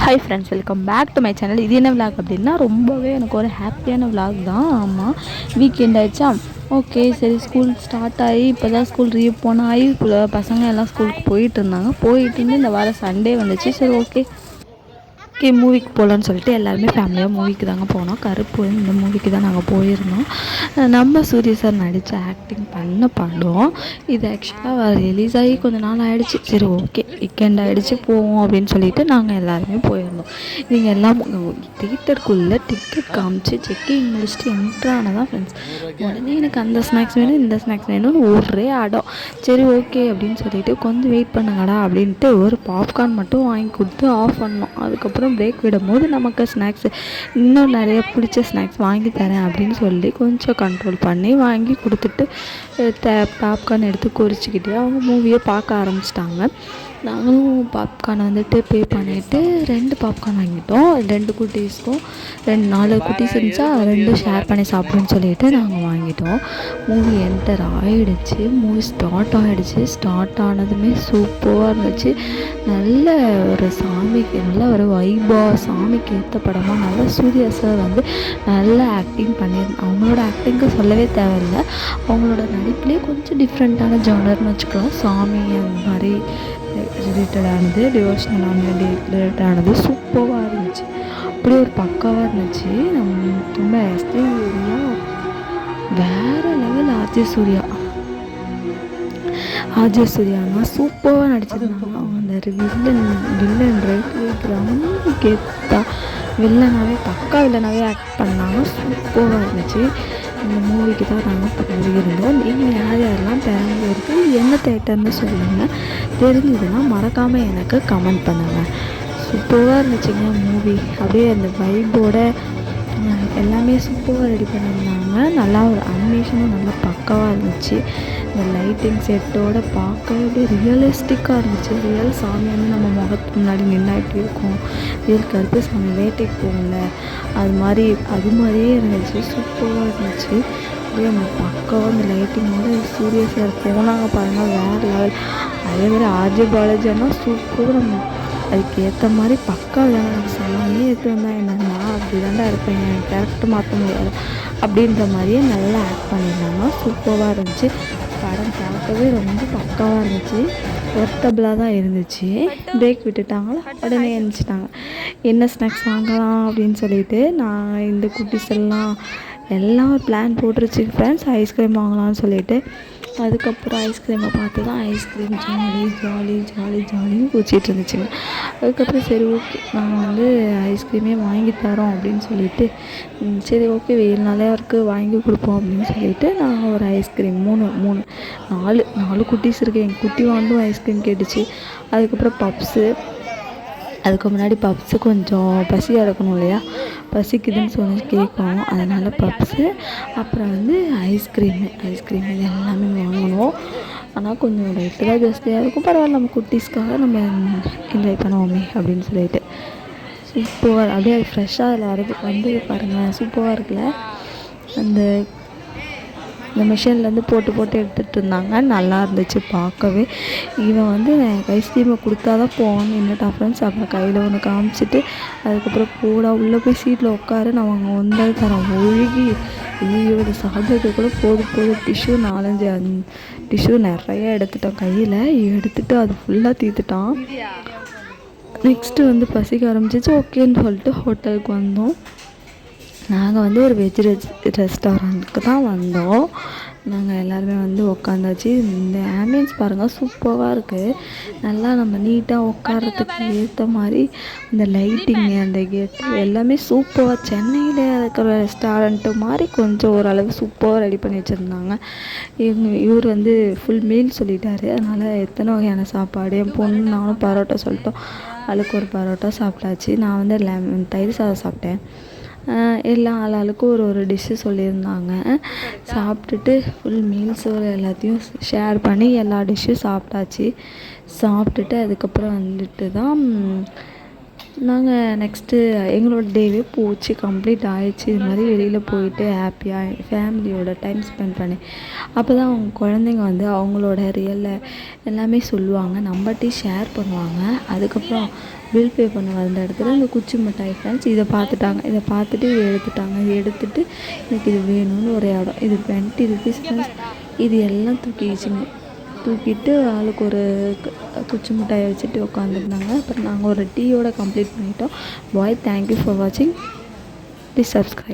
Hi friends, welcome back to my channel. இது என்ன vlog அப்படின்னா ரொம்பவே எனக்கு ஒரு ஹாப்பியான விலாக் தான். ஆமாம், வீக்கெண்ட் ஆகிடுச்சா. ஓகே, சரி, ஸ்கூல் ஸ்டார்ட் ஆகி இப்போ தான் ஸ்கூல் ரீஓப்பன் ஆகி பசங்க எல்லாம் ஸ்கூலுக்கு போயிட்டு இருந்தாங்க. போயிட்டு இருந்து இந்த வாரம் சண்டே வந்துச்சு. சரி, ஓகே மூவிக்கு போகலான்னு சொல்லிட்டு எல்லாருமே ஃபேமிலியாக மூவிக்கு தாங்க போனோம். கருப்பு இந்த மூவிக்கு தான் நாங்கள் போயிருந்தோம். நம்ம சூரிய சார் நடித்த ஆக்டிங் பண்ண படம் இது. ஆக்சுவலாக ரிலீஸ் ஆகி கொஞ்சம் நாள் ஆகிடுச்சு. சரி, ஓகே, வீக்கெண்ட் ஆகிடுச்சு, போவோம் அப்படின்னு சொல்லிட்டு நாங்கள் எல்லாருமே போயிருந்தோம். இவங்க எல்லாம் தியேட்டருக்குள்ளே டிக்கெட் காமிச்சு செக்கிங் முடிச்சுட்டு என்ட்ரானதான் ஃப்ரெண்ட்ஸ், உடனே எனக்கு அந்த ஸ்நாக்ஸ் வேணும், இந்த ஸ்நாக்ஸ் வேணும்னு ஒரே அடம். சரி, ஓகே அப்படின்னு சொல்லிட்டு கொஞ்சம் வெயிட் பண்ணுங்கடா அப்படின்ட்டு ஒரு பாப்கார்ன் மட்டும் வாங்கி கொடுத்து ஆஃப் பண்ணோம். அதுக்கப்புறம் பிரேக் விடும்போது நமக்கு ஸ்நாக்ஸ் இன்னும் நிறைய பிடிச்ச ஸ்நாக்ஸ் வாங்கி தரேன் அப்படின்னு சொல்லி கொஞ்சம் கண்ட்ரோல் பண்ணி வாங்கி கொடுத்துட்டு பாப்கார்ன் எடுத்து குறிச்சிக்கிட்டு அவங்க மூவியை பார்க்க ஆரம்பிச்சிட்டாங்க. நாங்களும் பாப்கார்ன் வந்துட்டு பே பண்ணிவிட்டு 2 பாப்கார்ன் வாங்கிட்டோம். 2 குட்டீஸ்க்கும் 4 குட்டீஸ் இருந்துச்சா, 2 ஷேர் பண்ணி சாப்பிடுன்னு சொல்லிட்டு நாங்கள் வாங்கிட்டோம். மூவி என்டர் ஆகிடுச்சு. மூவி ஸ்டார்ட் ஆகிடுச்சு. ஸ்டார்ட் ஆனதுமே சூப்பராக இருந்துச்சு. நல்ல ஒரு சாமிக்கு நல்ல ஒரு வைபாக சாமிக்கு ஏற்ற படமாக நல்ல சூர்யா சார் வந்து நல்ல ஆக்டிங் பண்ணியிருந்தாங்க. அவங்களோட ஆக்டிங்க்கு சொல்லவே தேவையில்லை. அவங்களோட நடிப்புலேயே கொஞ்சம் டிஃப்ரெண்ட்டான ஜானர்னு வச்சுக்கலாம். சாமி அந்த மாதிரி ரிலேட்டடானது, டிவோஷனலான ரிலேட்டடானது சூப்பராக இருந்துச்சு. அப்படி ஒரு பக்காவாக இருந்துச்சு. ரொம்ப எஸ்டியா வேறு லெவல். ஆர்ஜே சூர்யானா சூப்பராக நடிச்சிருந்தாங்க. அவங்க அந்த வில்லன் ரைட் ரொம்ப கெத்தா வில்லனாகவே பக்கா வில்லனாகவே ஆக்ட் பண்ணாங்க. சூப்பராக இருந்துச்சு. இந்த மூவிக்கு தான் நாங்கள் போயிருந்தோம். நீங்கள் யாரெல்லாம் பெரம்பலூருக்கு என்ன தேட்டர்னு சொல்லுங்கள், தெரிஞ்சதுன்னா மறக்காமல் எனக்கு கமெண்ட் பண்ணுங்கள். சூப்பராக இருந்துச்சுங்க மூவி. அப்படியே அந்த வைபோட எல்லாமே சூப்பராக ரெடி பண்ணியிருந்தாங்க. நல்லா ஒரு அனிமேஷனும் நல்லா பக்காவாக இருந்துச்சு. இந்த லைட்டிங் செட்டோடு பார்க்க அப்படியே ரியலிஸ்டிக்காக இருந்துச்சு. ரியல் சாமி வந்து நம்ம முகத்துக்கு முன்னாடி நின்னா எப்படி இருக்கும், ரியல் கருப்பு சாமி வேட்டைக்கு போகல அது மாதிரியே இருந்துச்சு. சூப்பராக இருந்துச்சு. அப்படியே அந்த பக்காவாக அந்த லைட்டிங்கோட சூர்யா சார் போனாங்க பாருங்கள், வேறு லெவல். அதே மாதிரி ஆர்ஜே பாலாஜினா சூப்பராக நம்ம அதுக்கு ஏற்ற மாதிரி பக்கா வேணும். சாமியே எடுத்து வந்தால் என்னன்னா அப்படி தாண்டா இருப்பேன், என் கேரக்டர் மாற்ற முடியாது அப்படின்ற மாதிரியே நல்லா ஆக்ட் பண்ணியிருந்தாங்க. சூப்பராக இருந்துச்சு. படம் பார்க்கவே ரொம்ப பக்காவாக இருந்துச்சு. ஒர்த்தபிளாக தான் இருந்துச்சு. பிரேக் விட்டுட்டாங்களா, உடனே எழுந்திரிச்சிட்டாங்க. என்ன ஸ்நாக்ஸ் வாங்கலாம் அப்படின்னு சொல்லிட்டு நான் இந்த குட்டீஸ் எல்லாம் ஒரு பிளான் போட்டுருச்சு ஃப்ரெண்ட்ஸ், ஐஸ்கிரீம் வாங்கலாம்னு சொல்லிட்டு. அதுக்கப்புறம் ஐஸ்கிரீமை பார்த்து தான் ஐஸ்கிரீம் ஜாலின்னு குச்சிட்டு இருந்துச்சுங்க. அதுக்கப்புறம் சரி, ஓகே, நாங்கள் வந்து ஐஸ்கிரீமே வாங்கி தரோம் அப்படின்னு சொல்லிட்டு, சரி, ஓகே, வெயில் நாளே இருக்குது, வாங்கி கொடுப்போம் அப்படின்னு சொல்லிட்டு நாங்கள் ஒரு ஐஸ்கிரீம் 4 குட்டீஸ் இருக்குது. எங்கள் குட்டி வாண்டும் ஐஸ்கிரீம் கேட்டுச்சு. அதுக்கப்புறம் பப்ஸு. அதுக்கு முன்னாடி பப்ஸு கொஞ்சம் பசியாக இருக்கணும் இல்லையா, பசிக்குதுன்னு சொல்லி கேட்கும். அதனால் பப்ஸு, அப்புறம் வந்து ஐஸ்கிரீமு இது எல்லாமே வாங்கணும். ஆனால் கொஞ்சம் ரேட்டு தான் ஜாஸ்தியாக இருக்கும். பரவாயில்ல, நம்ம குட்டீஸ்க்காக நம்ம என்ஜாய் பண்ணுவோமே அப்படின்னு சொல்லிட்டு சூப்பராக அப்படியே ஃப்ரெஷ்ஷாக அதில் வந்து பாருங்கள், சூப்பராக இருக்குல்ல. இந்த மிஷின்லேருந்து போட்டு எடுத்துகிட்டு இருந்தாங்க. நல்லா இருந்துச்சு பார்க்கவே. இவன் வந்து ஐஸ்கிரீமை கொடுத்தா தான் போவான்னு நின்றுட்டான் ஃப்ரெண்ட்ஸ். அப்புறம் கையில் ஒன்று காமிச்சிட்டு அதுக்கப்புறம் போடா உள்ளே போய் சீட்டில் உட்காரு, நான் அவங்க வந்தது தரோம் ஒழுகி இவங்க சாப்பிட்டு கூட போதும் டிஷ்யூ 4-5 டிஷ்யூ நிறைய எடுத்துட்டான். கையில் எடுத்துகிட்டு அது ஃபுல்லாக தீர்த்துட்டான். நெக்ஸ்ட்டு வந்து பசிக்க ஆரம்பிச்சிச்சு. ஓகேன்னு சொல்லிட்டு ஹோட்டலுக்கு வந்தோம். நாங்கள் வந்து ஒரு வெஜ் ரெஸ்டாரண்ட்டுக்கு தான் வந்தோம். நாங்கள் எல்லாருமே வந்து உட்காந்தாச்சு. இந்த ஆம்பியன்ஸ் பாருங்கள், சூப்பராக இருக்குது. நல்லா நம்ம நீட்டாக உட்காரத்துக்கு ஏற்ற மாதிரி அந்த லைட்டிங்கு, அந்த கேட்டு எல்லாமே சூப்பராக சென்னையில் இருக்கிற ரெஸ்டாரண்ட்டு மாதிரி கொஞ்சம் ஓரளவு சூப்பராக ரெடி பண்ணி வச்சுருந்தாங்க. இவர் வந்து ஃபுல் மீல் சொல்லிட்டாரு. அதனால் எத்தனை வகையான சாப்பாடு, என் பொண்ணு நானும் பரோட்டா சொல்லிட்டோம். அதுக்கு ஒரு பரோட்டா சாப்பிட்டாச்சு. நான் வந்து தயிர் சாதம் சாப்பிட்டேன். எல்லாம் ஆளாளுக்கு ஒரு டிஷ்ஷு சொல்லியிருந்தாங்க. சாப்பிட்டுட்டு ஃபுல் மீல்ஸ் எல்லாத்தையும் ஷேர் பண்ணி எல்லா டிஷ்ஷும் சாப்பிட்டுட்டு அதுக்கப்புறம் வந்துட்டு தான் நாங்கள் நெக்ஸ்ட்டு எங்களோட டேவே போச்சு, கம்ப்ளீட் ஆகிடுச்சு. இது மாதிரி வெளியில் போயிட்டு ஹாப்பியாக ஃபேமிலியோட டைம் ஸ்பெண்ட் பண்ணி அப்போ தான் அவங்க குழந்தைங்க வந்து அவங்களோட ரியலில் எல்லாமே சொல்லுவாங்க, நம்மகிட்டே ஷேர் பண்ணுவாங்க. அதுக்கப்புறம் பில் பே பண்ண வந்த இடத்துல இந்த குச்சி மிட்டாய் ஃப்ரெண்ட்ஸ் இதை பார்த்துட்டாங்க. இதை பார்த்துட்டு இதை எடுத்துட்டாங்க. இதை எடுத்துகிட்டு எனக்கு இது வேணும்னு ஒரு இடம். இது 20 ருபீஸ் ஃப்ரெண்ட்ஸ். இது எல்லாம் தூக்கிட்டு ஆளுக்கு ஒரு குச்சி மிட்டாயை வச்சுட்டு உட்காந்துருந்தாங்க. அப்புறம் நாங்கள் ஒரு டீயோட கம்ப்ளீட் பண்ணிட்டோம். பாய், தேங்க்யூ ஃபார் வாட்சிங். Please subscribe.